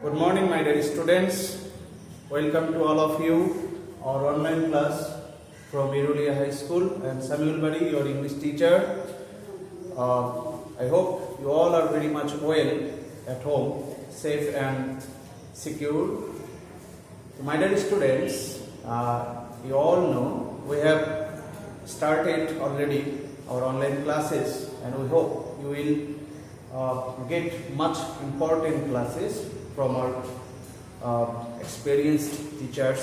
Good morning, my dear students. Welcome to all of you. Our online class from Irulia High School. I am Samuel Bari, your English teacher. I hope you all are very much well at home, safe and secure. So my dear students, you all know we have started already our online classes, and we hope you will get much important classes from our experienced teachers.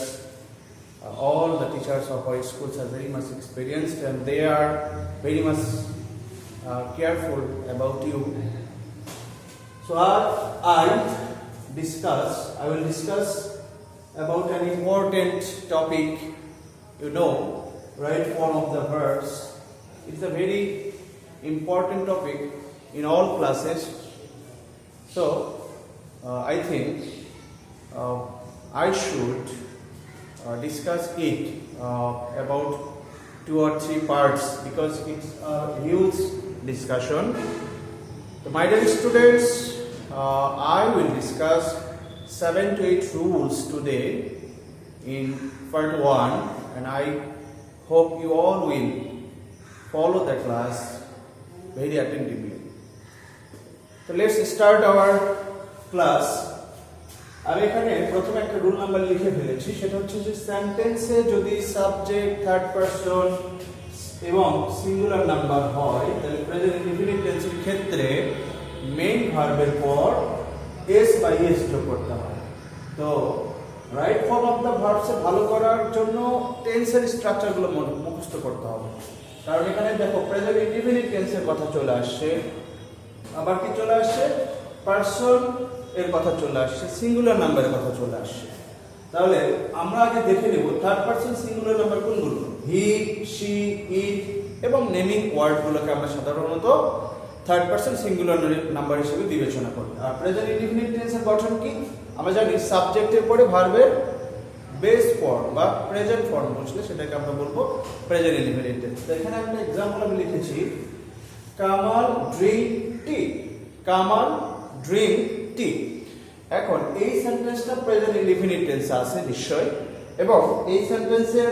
All the teachers of our schools are very much experienced, and they are very much careful about you. So I will discuss about an important topic. You know, right form of the verbs. It's a very important topic in all classes. So I think I should discuss it about 2 or 3 parts because it's a huge discussion. So my dear students, I will discuss 7 to 8 rules today in part 1, and I hope you all will follow the class very attentively. So let's start our class. আমি এখানে প্রথমে একটা rule number লিখে ফেলেছি, সেটা হচ্ছে যে সেন্টেন্সে যদি সাবজেক্ট থার্ড পারসন এবং সিঙ্গুলার নাম্বার হয় তাহলে প্রেজেন্ট ইনডিফিনিট টেন্সের ক্ষেত্রে মেইন ভার্বের পর এস বা এস যোগ করতে হয়। তো রাইট ফর্ম অফ দ্য ভার্বসে ভালো করার জন্য টেন্সের স্ট্রাকচারগুলো মুখস্থ করতে হবে। কারণ এখানে দেখো প্রেজেন্ট ইনডিফিনিট টেন্সের কথা চলে আসছে, আবার কি চলে আসছে, পারসন এর কথা চলে আসছে, সিঙ্গুলার নাম্বারের কথা চলে আসছে। তাহলে আমরা আগে দেখে নেব থার্ড পারসন সিঙ্গুলার নাম্বার কোনগুলো। হি, শি, ইট এবং নেমিং ওয়ার্ডগুলোকে আমরা সাধারণত থার্ড পারসন সিঙ্গুলার নাম্বার হিসেবে বিবেচনা করি। আর প্রেজেন্ট ইনডিফিনিট টেন্সের গঠন কি? আমরা জানি সাবজেক্টের পরে ভার্বের বেস ফর্ম বা প্রেজেন্ট ফর্ম বসলে সেটাকে আমরা বলবো প্রেজেন্ট ইনডিফিনিট টেন্স। তো এখানে একটা एग्जांपल আমি লিখেছি, Kamal drink tea. Kamal drink tea. এখন এই সেন্টেন্সটা প্রেজেন্ট ইনডিফিনিট টেন্সে আছে নিশ্চয়, এবং এই সেন্টেন্সের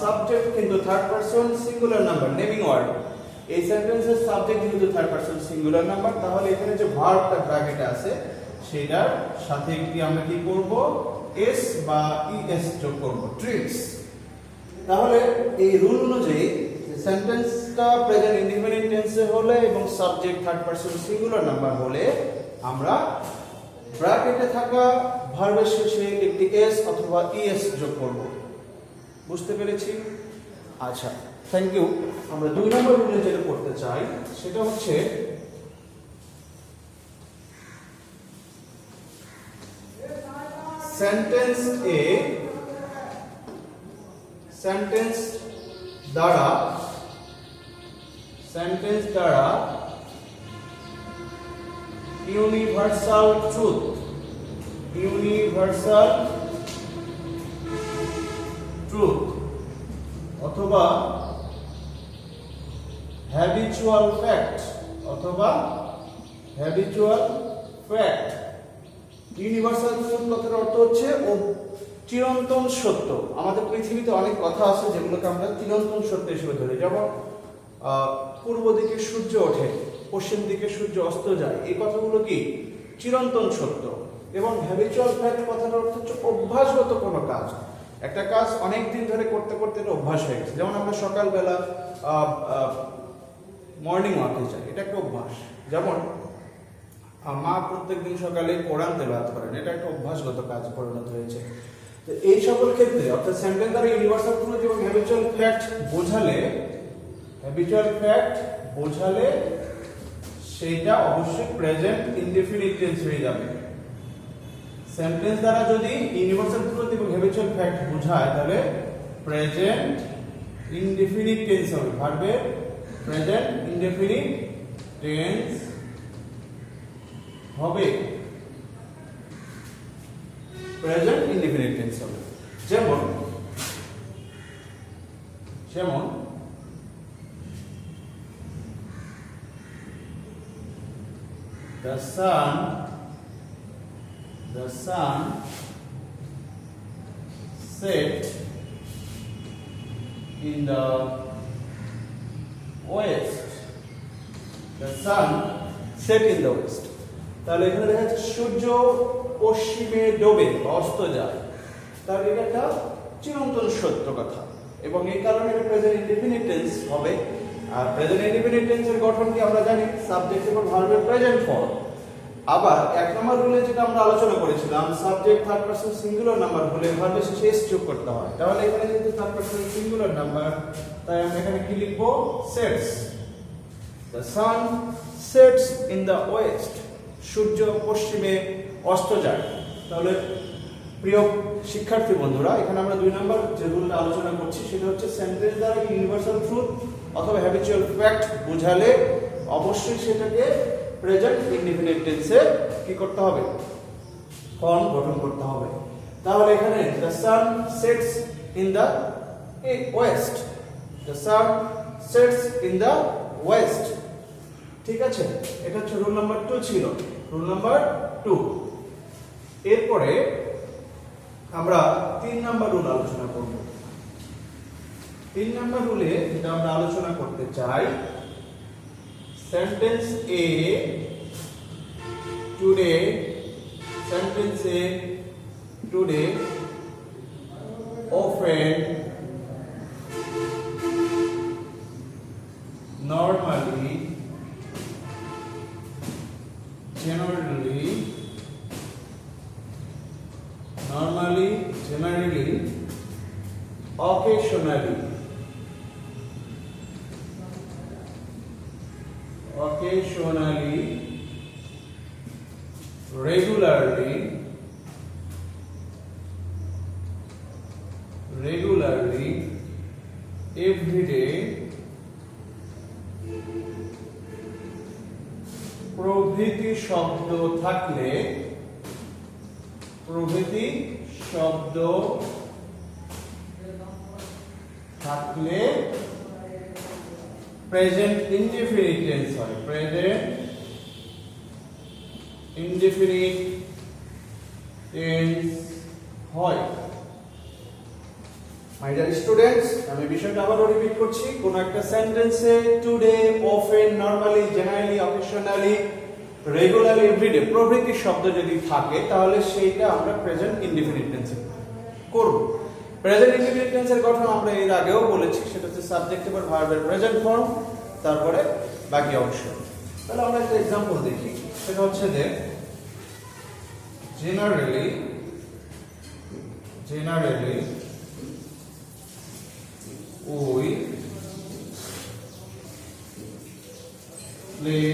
সাবজেক্ট কিন্তু third person singular number, naming word. এই সেন্টেন্সের সাবজেক্ট কিন্তু থার্ড পারসন সিঙ্গুলার নাম্বার, তাহলে এখানে যে ভার্বটা ব্র্যাকেটে আছে সেটার সাথে কি আমরা কি করব, এস বা ইএস যোগ করব, ড্রিঙ্কস। তাহলে এই রুল অনুযায়ী সেন্টেন্সটা প্রেজেন্ট ইনডিফিনিট টেন্সে হলে এবং subject third person singular number হলে আমরা ব্র্যাকেটে থাকা ভার্বের শেষে একটি এস অথবা ইএস যোগ করব। বুঝতে পেরেছি? আচ্ছা, থ্যাংক ইউ। আমরা 2 নম্বর রুলে যেটা করতে চাই সেটা হচ্ছে সেন্টেন্স দ্বারা ইউনিভার্সাল ট্রুথ অথবা হ্যাবিচুয়াল ফ্যাক্ট ইউনিভার্সাল ট্রুথ কথার অর্থ হচ্ছে চিরন্তন সত্য। আমাদের পৃথিবীতে অনেক কথা আছে যেগুলোকে আমরা চিরন্তন সত্য হিসেবে ধরি, যেমন পূর্ব দিকে সূর্য ওঠে, পশ্চিম দিকে সূর্য অস্ত যায়, এই কথাগুলো কি চিরন্তন সত্য। এবং হ্যাবিচুয়াল ফ্যাক্ট কথার অর্থ হচ্ছে অভ্যাসগত কোনো কাজ, একটা কাজ অনেক দিন ধরে করতে করতে এটা অভ্যাস হয়ে গেছে। যেমন আমরা সকালবেলা মর্নিং ওয়াকে যাই, এটা একটা অভ্যাস। যেমন মা প্রত্যেকদিন সকালে কোরআন তেলাওয়াত করেন, এটা একটা অভ্যাসগত কাজ পরিণত হয়েছে। তো এই সকল ক্ষেত্রে অর্থাৎ সেন্টেন্স দ্বারা ইউনিভার্সাল ট্রুথ এবং হ্যাবিচুয়াল ফ্যাক্ট বোঝালে সেটা অবশ্যই প্রেজেন্ট ইনডিফিনিট টেন্স হয়ে যাবে। সেন্টেন্স দ্বারা যদি ইউনিভার্সাল ট্রুথ এবং হ্যাবিচুয়াল ফ্যাক্ট বোঝায় তাহলে প্রেজেন্ট ইনডিফিনিট টেন্স হবে, ভার্বের প্রেজেন্ট ইনডিফিনিট টেন্স হবে, প্রেজেন্ট ইনডিফিনিট টেন্স হবে। যেমন The sun the sun set in the west. The sun set in the west. তাহলে এখানে দেখা যাচ্ছে সূর্য পশ্চিমে ডোবে অস্ত যায়। তাহলে এটা একটা চিরন্তন সত্য কথা এবং এই কারণে এটা প্রেজেন্ট ইনডিফিনিট টেন্স হবে। আর প্রেজেন্ট ইনডিফিনিট টেন্সের গঠন কি আমরা জানি, সাবজেক্ট এবং ভার্বের প্রেজেন্ট ফর্ম। আবার এক নম্বর রুলে যেটা আমরা আলোচনা করেছিলাম, subject third person singular number হলে ভার্বের শেষে এস যোগ করতে হয়। তাহলে এখানে যেহেতু থার্ড পারসন সিঙ্গুলার নাম্বার, তাই আমরা এখানে কি লিখব, sets. The sun sets in the west. সূর্য পশ্চিমে অস্ত যায়। তাহলে প্রিয় শিক্ষার্থী বন্ধুরা, এখানে আমরা 2 নম্বর যে রুলটা আলোচনা করছি সেটা হচ্ছে সেন্টেন্স দ্বারা ইউনিভার্সাল ট্রুথ অথবা হ্যাবিচুয়াল ফ্যাক্ট বোঝালে অবশ্যই সেটাকে প্রেজেন্ট ইনডিফিনিট টেন্সে কি করতে হবে, ফর্ম গঠন করতে হবে। তাহলে এখানে the sun sets in the west. The sun sets in the west. ঠিক আছে, এটা হচ্ছে রুল নাম্বার 2 ছিল। Rule number 2। এরপরে আমরা 3 নাম্বার রুল আলোচনা করব। 3 নাম্বার রুলে যেটা আমরা আলোচনা করতে চাই, সেন্টেন্স এ টুডে, সেন্টেন্স এ today often, normally, generally, occasionally, regularly, every day, প্রভৃতি শব্দ থাকলে, প্রেজেন্ট ইনডিফিনিট টেন্স হয়। প্রেজেন্ট ইনডিফিনিট টেন্স হয়। মাই ডিয়ার স্টুডেন্টস, আমি বিষয়টা আবারও রিপিট করছি। কোন একটা সেন্টেন্সে today, often, normally, generally, occasionally, regularly, everyday প্রভৃতি শব্দ যদি থাকে তাহলে সেইটা আমরা প্রেজেন্ট ইনডিফিনিট টেন্সে করব। প্রেজেন্ট ইনডিফিনিট টেন্সের গঠন আমরা এর আগেও বলেছি, সেটা হচ্ছে সাবজেক্ট এবং ভার্বের প্রেজেন্ট ফর্ম, তারপরে বাকি অংশ। তাহলে আমরা একটা एग्जांपल দেখি, সেটা হচ্ছে যে generally we play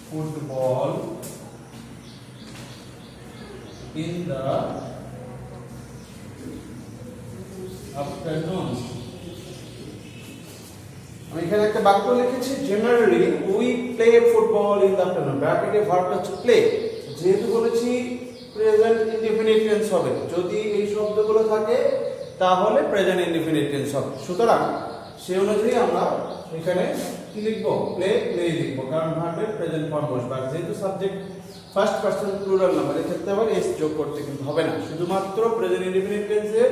football in the afternoon. আমি এখানে একটা বাক্য লিখেছি, generally we play football in the afternoon. ব্র্যাকেটে ভার্বটা হচ্ছে প্লে। যেহেতু বলেছি প্রেজেন্ট ইনডিফিনিট টেন্স হবে, যদি এই শব্দগুলো থাকে তাহলে প্রেজেন্ট ইনডিফিনিট টেন্স হবে। সুতরাং সেই অনুযায়ী আমরা এখানে কি লিখব, প্লে লিখব, কারণ ভার্বের প্রেজেন্ট ফর্ম বসবে। আর যেহেতু subject first person plural number, এক্ষেত্রে আবার এস যোগ করতে কিন্তু হবে না। শুধুমাত্র প্রেজেন্ট ইনডিফিনিট টেন্সে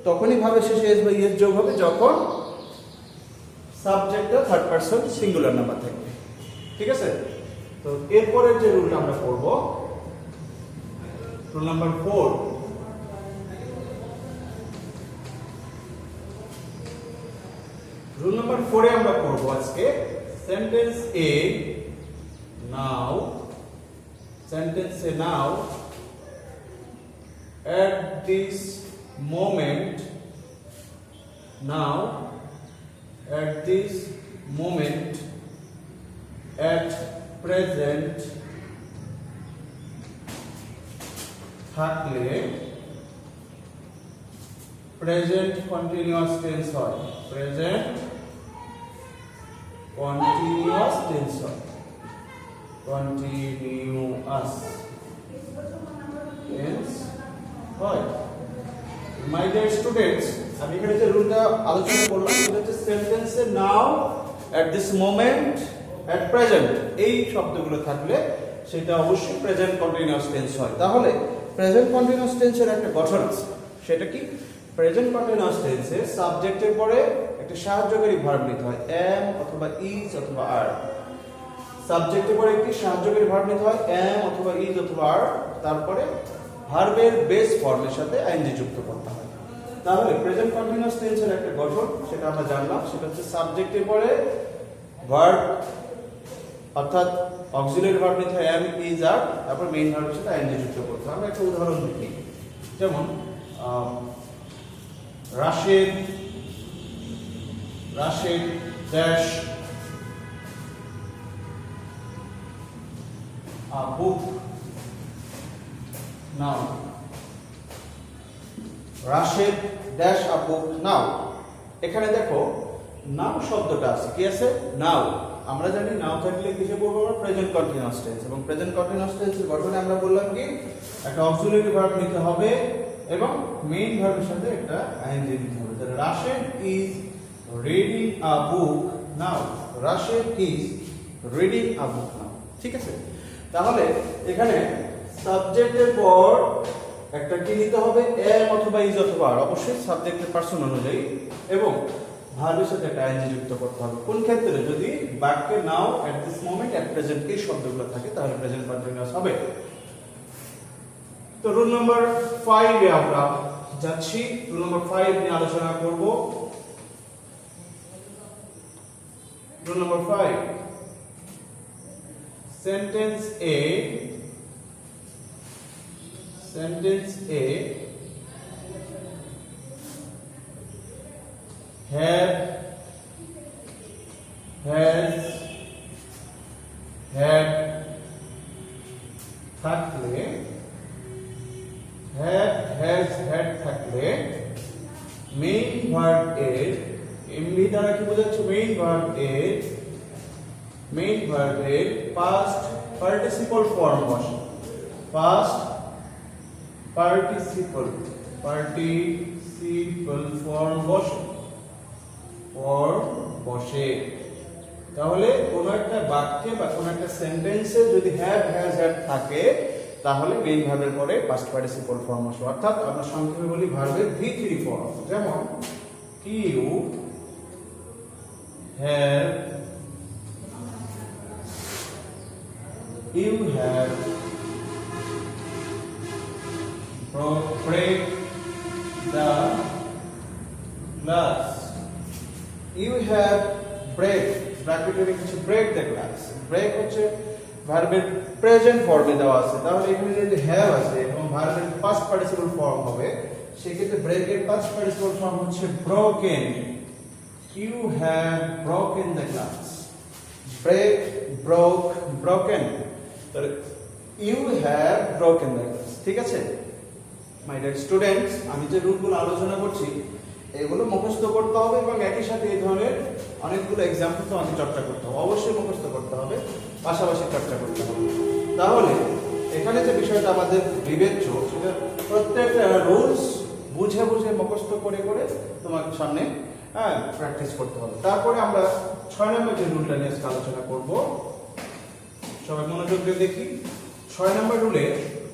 তখনই ভাবে শেষে এস বা ইএস যোগ হবে যখন সাবজেক্টটা থার্ড পারসন সিঙ্গুলার নাম্বার থাকবে। ঠিক আছে, তো এরপরের যে রুলটা আমরা করব, রুল নাম্বার 4। রুল নাম্বার 4 এ আমরা করব আজকে sentence A now, sentence A now at this moment, now at this moment, at present থাকলে প্রেজেন্ট কন্টিনিউয়াস টেন্স হয়। প্রেজেন্ট কন্টিনিউয়াস টেন্স হয়। কন্টিনিউয়াস টেন্স হয়। মাই ডিয়ার স্টুডেন্টস, আমি এখানে যে রুলটা আলোচনা করলাম সেটা হচ্ছে সেন্টেন্সে now, at this moment, at present এই শব্দগুলো থাকলে সেটা অবশ্যই প্রেজেন্ট কন্টিনিউয়াস টেন্স হয়। তাহলে প্রেজেন্ট কন্টিনিউয়াস টেন্সের একটা গঠন আছে, সেটা কি? প্রেজেন্ট কন্টিনিউয়াস টেন্সে সাবজেক্টের পরে একটা সাহায্যকারী ভার্ব নিতে হয়, am অথবা is অথবা are। সাবজেক্টের পরে একটি সাহায্যকারী ভার্ব নিতে হয়, am অথবা is অথবা are, তারপরে ভার্বের বেস ফর্মের সাথে আইএনজি যুক্ত করতে হয়। তাহলে প্রেজেন্ট কন্টিনিউয়াস টেন্সের একটা গঠন সেটা আমরা জানলাম, সেটা হচ্ছে সাবজেক্টের পরে ভার্ব অর্থাৎ অক্সিলারি ভার্ব নিতে হয় am, is, are, তারপর মেইন ভার্বের সাথে আইএনজি যুক্ত করতে হয়। আমরা একটা উদাহরণ দেখি, যেমন Rashed dash a book now। Rashed dash a book now। এখানে দেখো নাও শব্দটা আছে, কি আছে? নাও। আমরা জানি নাও থাকলে কিসে বলবো আমরা? Present continuous tense. এবং প্রেজেন্ট কন্টিনিউয়াস টেন্সের গঠনে আমরা বললাম কি একটা অক্সিলারি ভার্ব নিতে হবে এবং মেইন ভার্বের সাথে একটা আইএনজি দিতে হবে। তাহলে Rashed is reading a book now. Rashed is reading a book now. ঠিক আছে? তাহলে এখানে সাবজেক্টের পর একটা কি নিতে হবে? am অথবা is অথবা are, অবশ্যই সাবজেক্টের পারসন অনুযায়ী, এবং ভার্বের সাথে একটা আইএনজি যুক্ত করতে হবে। কোন ক্ষেত্রে? যদি বাক্যে now, at this moment, at present এই শব্দগুলো থাকে তাহলে প্রেজেন্ট কন্টিনিউয়াস হবে। তো রুল নাম্বার 5 এ আমরা যাচ্ছি। রুল নাম্বার 5 নিয়ে আলোচনা করব। Rule number 5, sentence A have, has, had থাকলে, have, has, had থাকলে মেইন ভার্ব এর, এমভি দ্বারা কি বোঝাচ্ছে? মেইন ভার্ব এর পাস্ট পার্টিসিপল ফর্ম বসে। পাস্ট পার্টিসিপল ফর্ম বসে। তাহলে কোন একটা বাক্যে বা কোন একটা সেন্টেন্সে যদি হ্যাভ, হ্যাজ, হ্যাড থাকে তাহলে মেইন ভার্বের পরে পাস্ট পার্টিসিপল ফর্ম আসবে। অর্থাৎ আমরা সংক্ষেপে বলি ভার্বের V3 ফর্ম। যেমন you have break the glass। You have break, ব্র্যাকেটে লিখেছি break the glass। break হচ্ছে ভার্বের প্রেজেন্ট ফর্মে দেওয়া আছে, তাহলে এখানে যদি হ্যাভ আছে এবং ভার্বের পাস্ট পার্টিসিপল ফর্ম হবে, সেক্ষেত্রে ব্রেক এর পাস্ট পার্টিসিপল ফর্ম হচ্ছে broken। You have broken the glass। break, broke, broken। তাহলে you have broken the glass। ঠিক আছে মাই ডিয়ার স্টুডেন্টস, আমি যে রুলগুলো আলোচনা করছি এগুলো মুখস্থ করতে হবে এবং একই সাথে এই ধরনের অনেকগুলো एग्जांपल তো আমাকে চর্চা করতে হবে, অবশ্যই মুখস্থ করতে হবে, পাশাপাশি চর্চা করতে হবে। তাহলে এখানে যে বিষয়টা আমাদের বিবেচ্য সেটা প্রত্যেকটা রুলস বুঝে বুঝে মুখস্থ করে করে তোমার সামনে প্র্যাকটিস করতে হবে। তারপরে আমরা 6 নম্বর যে রুলটা নিয়ে আলোচনা করব, সবাই মনোযোগ দিয়ে দেখি। 6 নম্বর রুলে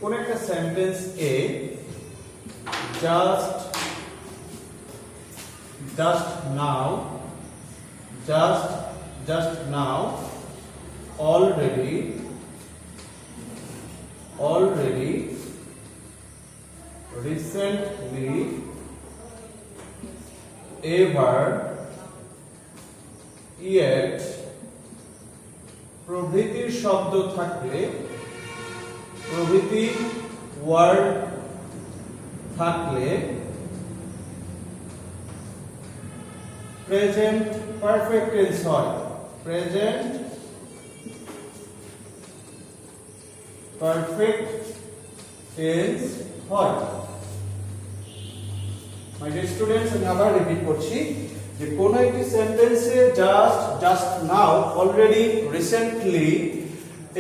কোন একটা সেন্টেন্স এ just now, already, recently, ever, yet প্রভৃতির শব্দ থাকলে, প্রভৃতি ওয়ার্ড থাকলে প্রেজেন্ট পারফেক্ট টেন্স হয়। প্রেজেন্ট পারফেক্ট টেন্স হয়। মাই ডিয়ার স্টুডেন্টস, আমি আবার রিপিট করছি যে কোন একটি সেন্টেন্সে just now, already, recently,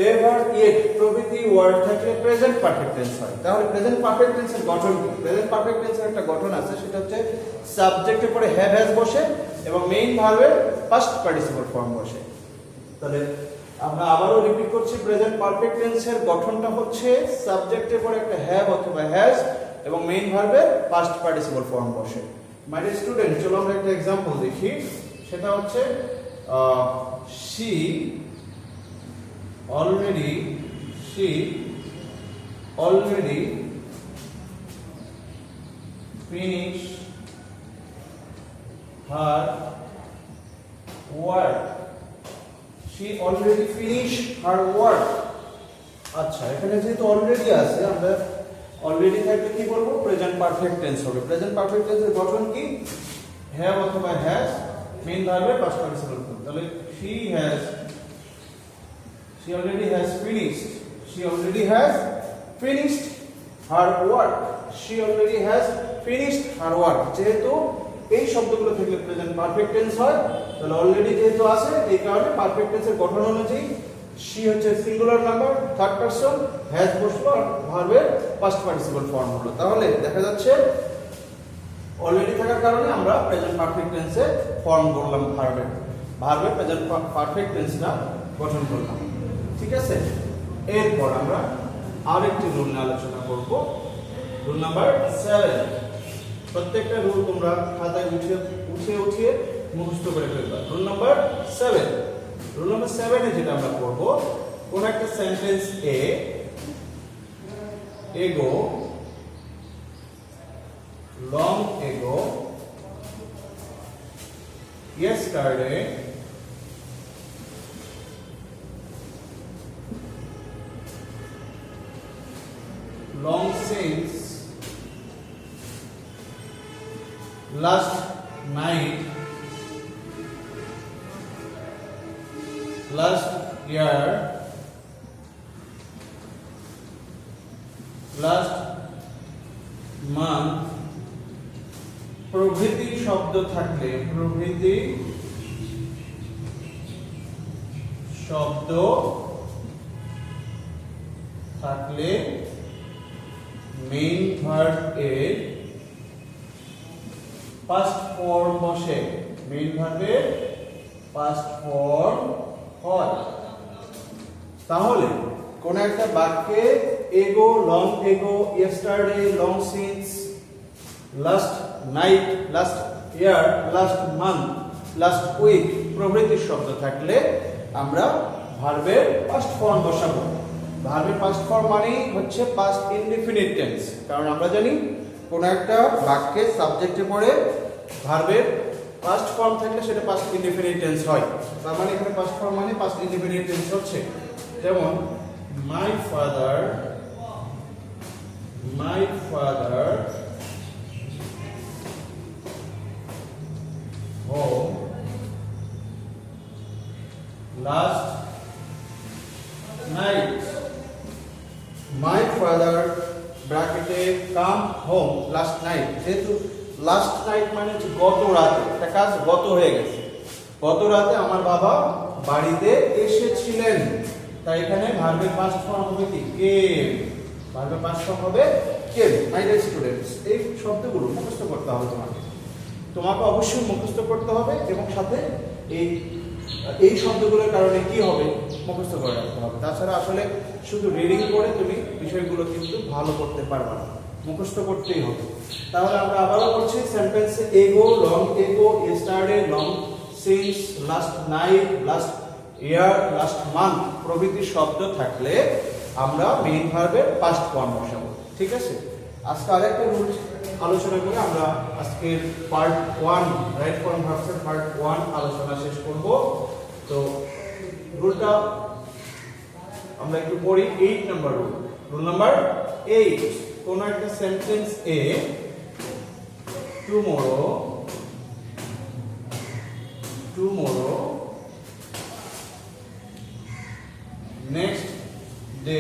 ever, yet প্রভৃতি ওয়ার্ড থাকলে প্রেজেন্ট পারফেক্ট টেন্স হয়। তাহলে প্রেজেন্ট পারফেক্ট টেন্সের গঠন কি? প্রেজেন্ট পারফেক্ট টেন্সের একটা গঠন আছে, সেটা হচ্ছে সাবজেক্টের পরে হ্যাভ, হ্যাজ বসে এবং মেইন ভার্বের পাস্ট পার্টিসিপল ফর্ম বসে। তাহলে আমরা আবারও রিপিট করছি, প্রেজেন্ট পারফেক্ট টেন্সের গঠনটা হচ্ছে সাবজেক্টের পরে একটা হ্যাভ অথবা হ্যাজ এবং মেইন ভার্বের পাস্ট পার্টিসিপল ফর্ম বসে। মাই ডিয়ার স্টুডেন্ট, চলো আমরা একটা एग्जांपल দেখি। সেটা হচ্ছে she already finished her work. She already finished her work. আচ্ছা, এখানে যেহেতু অলরেডি আছে, আমরা অলরেডি থাকলে কি বলবো? প্রেজেন্ট পারফেক্ট টেন্স হবে। প্রেজেন্ট পারফেক্ট টেন্সের গঠন কি? হ্যাভ অথবা হ্যাজ, মেইন ভার্বের পাস্ট পার্টিসিপল ফর্ম। তাহলে she already has finished her work. She already has finished her work. যেহেতু এই শব্দগুলো থেকে প্রেজেন্ট পারফেক্ট টেন্স হয়, তাহলে অলরেডি যেহেতু আছে, এই কারণে পারফেক্ট টেন্সের গঠন অনুযায়ী she হচ্ছে singular number, third person, has বসলো আর ভার্বের পাস্ট পার্টিসিপল ফর্ম হলো। তাহলে দেখা যাচ্ছে অলরেডি থাকার কারণে আমরা প্রেজেন্ট পারফেক্ট টেন্সে ফর্ম করলাম, ভার্বের প্রেজেন্ট পারফেক্ট টেন্সটা গঠন করলাম। ঠিক আছে, এরপর আমরা আরেকটি রুল নিয়ে আলোচনা করব, রুল নাম্বার 7। প্রত্যেকটা রুল তোমরা খাতায় উঠিয়ে মুখস্থ করে ফেলবা। রুল নাম্বার 7 এ যেটা আমরা করব, কোন একটা সেন্টেন্স এ এগো, long ago, yesterday, long since, last night, last year, last month, প্রভৃতি শব্দ থাকলে মেইন ভার্ব এর পাস্ট ফর্ম বসে, মেইন ভার্বের পাস্ট ফর্ম হয়। তাহলে কোন একটা বাক্যে ago, long ago, yesterday, long since, last night, last year, last month, last week প্রভৃতি শব্দ থাকলে আমরা ভার্বের পাস্ট ফর্ম বসাবো। ভার্বের পাস্ট ফর্ম মানে হচ্ছে পাস্ট ইনডিফিনিট টেন্স, কারণ আমরা জানি কোন একটা বাক্যে সাবজেক্টে পড়ে ভার্বের পাস্ট ফর্ম থাকলে সেটা পাস্ট ইনডিফিনিট টেন্স হয়। তার মানে এখানে পাস্ট ফর্ম মানে পাস্ট ইনডিফিনিট টেন্স হচ্ছে, যেমন my father home last night. My father ব্র্যাকেটে come home last night, যেহেতু লাস্ট নাইট মানে হচ্ছে গত রাতে, একটা কাজ গত হয়ে গেছে, গত রাতে আমার বাবা বাড়িতে এসেছিলেন, তাই এখানে ভার্বের পাস্ট ফর্ম হবে কি? কেম। ভার্বের পাস্ট ফর্ম হবে কেম। মাই ডিয়ার স্টুডেন্টস, এই শব্দগুলো মুখস্থ করতে হবে তোমাকে অবশ্যই মুখস্থ করতে হবে, এবং সাথে এই শব্দগুলোর কারণে কি হবে মুখস্থ করে রাখতে হবে। তাছাড়া আসলে শুধু রিডিং করে তুমি বিষয়গুলো কিন্তু ভালো করতে পারবে না, মুখস্থ করতেই হবে। তাহলে আমরা আবারও করছি, সেন্টেন্সে এগো, long ago, yesterday, long since, last night, last year, last month প্রভৃতি শব্দ থাকলে আমরা মেইন ভার্বের পাস্ট ফর্ম বসাবো। ঠিক আছে, আজকে আরেকটা রুল আলোচনা করে আমরা আজকের পার্ট 1 রাইট ফর্ম ভার্বসের পার্ট 1 আলোচনা শেষ করব। তো রুলটা আমরা একটু পড়ি। 8 নাম্বার রুল। রুল নাম্বার 8, কোন একটা সেন্টেন্স এ tomorrow, next day,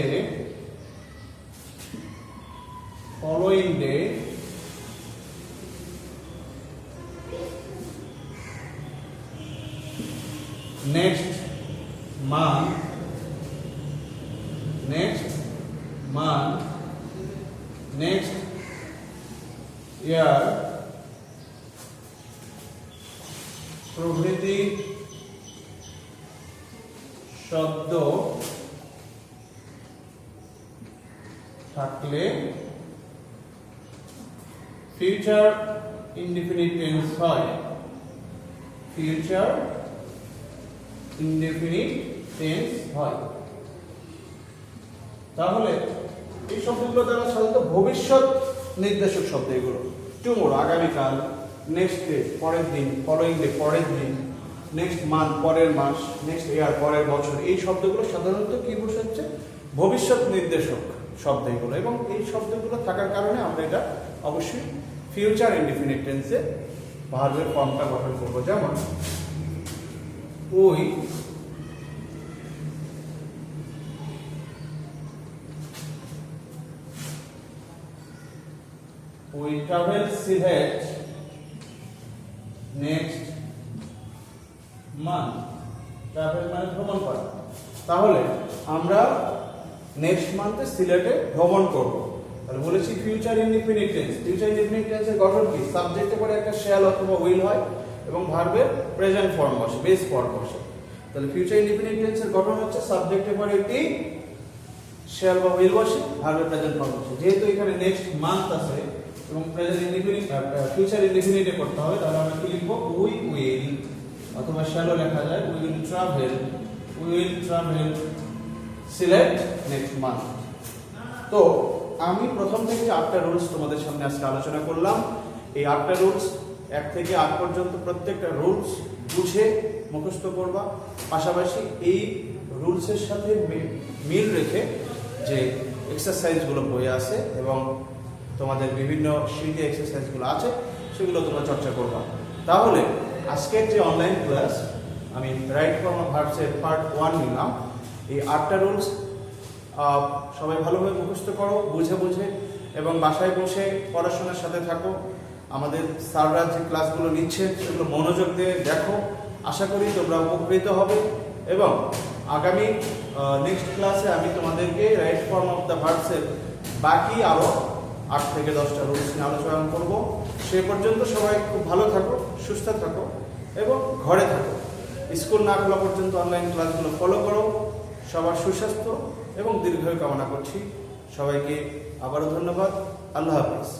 following day, next month, next year প্রভৃতি শব্দ থাকলে ফিউচার ইনডিফিনিট টেন্স হয়। ফিউচার ইনডিফিনিট টেন্স হয়। তাহলে এই শব্দগুলো দ্বারা সাধারণত ভবিষ্যৎ নির্দেশক শব্দ এগুলো। টুমোরো আগামীকাল, নেক্সট ডে পরের দিন, ফলোইং ডে পরের দিন, নেক্সট মান্থ পরের মাস, নেক্সট ইয়ার পরের বছর, এই শব্দগুলো সাধারণত কি বোঝাচ্ছে? ভবিষ্যৎ নির্দেশক শব্দ এগুলো। এবং এই শব্দগুলো থাকার কারণে আমরা এটা অবশ্যই ফিউচার ইনডিফিনিট টেন্সে ভার্বের ফর্মটা গঠন করব। যেমন we travel Sylhet next month. Travel মানে ভ্রমণ করা। তাহলে আমরা নেক্সট মান্থে সিলেটে ভ্রমণ করব। তাহলে বলেছি future indefinite tense. Future indefinite টেন্সের গঠন কি? সাবজেক্টের পরে একটা শ্যাল অথবা উইল হয় এবং ভার্বের প্রেজেন্ট ফর্ম বসে, বেস ফর্ম বসে। তাহলে ফিউচার ইনডিফিনিট টেন্সের গঠন হচ্ছে সাবজেক্টের পরে একটি শ্যাল বা উইল বসে, ভার্বের প্রেজেন্ট ফর্ম বসে। যেহেতু এখানে নেক্সট মান্থ আছে এবং প্রেজেন্ট ইনডিফিনিট ফিউচার ইনডিফিনিটে করতে হবে, তাহলে আমরা কি লিখব? উই উইল, অথবা শ্যালো লেখা যায় we will travel Sylhet next month. তো আমি প্রথম থেকে 8টা রুলস তোমাদের সামনে আজকে আলোচনা করলাম। এই 8টা রুলস 1 থেকে 8 পর্যন্ত প্রত্যেকটা রুলস বুঝে মুখস্থ করবা। পাশাপাশি এই রুলসের সাথে মিল রেখে যে এক্সারসাইজগুলো বইয়ে আছে এবং তোমাদের বিভিন্ন শীটে এক্সারসাইজগুলো আছে সেগুলো তোমরা চর্চা করবা। তাহলে আজকের যে অনলাইন ক্লাস আমি রাইট ফর্ম অফ ভার্বসের পার্ট 1 নিলাম। এই 8টা রুলস সবাই ভালোভাবে মুখস্থ করো, বুঝে বুঝে, এবং বাসায় বসে পড়াশোনার সাথে থাকো। আমাদের স্যাররা যে ক্লাসগুলো নিচ্ছে সেগুলো মনোযোগ দিয়ে দেখো। আশা করি তোমরা উপকৃত হবে। এবং আগামী নেক্সট ক্লাসে আমি তোমাদেরকে রাইট ফর্ম অফ দ্য ভার্বসের বাকি আরও 8 থেকে 10টা রুলস নিয়ে আলোচনা করব। সে পর্যন্ত সবাই খুব ভালো থাকো, সুস্থ থাকো এবং ঘরে থাকো। স্কুল না খোলা পর্যন্ত অনলাইন ক্লাসগুলো ফলো করো। সবার সুস্বাস্থ্য এবং দীর্ঘায়ু কামনা করছি। সবাইকে আবারও ধন্যবাদ। আল্লাহ হাফিজ।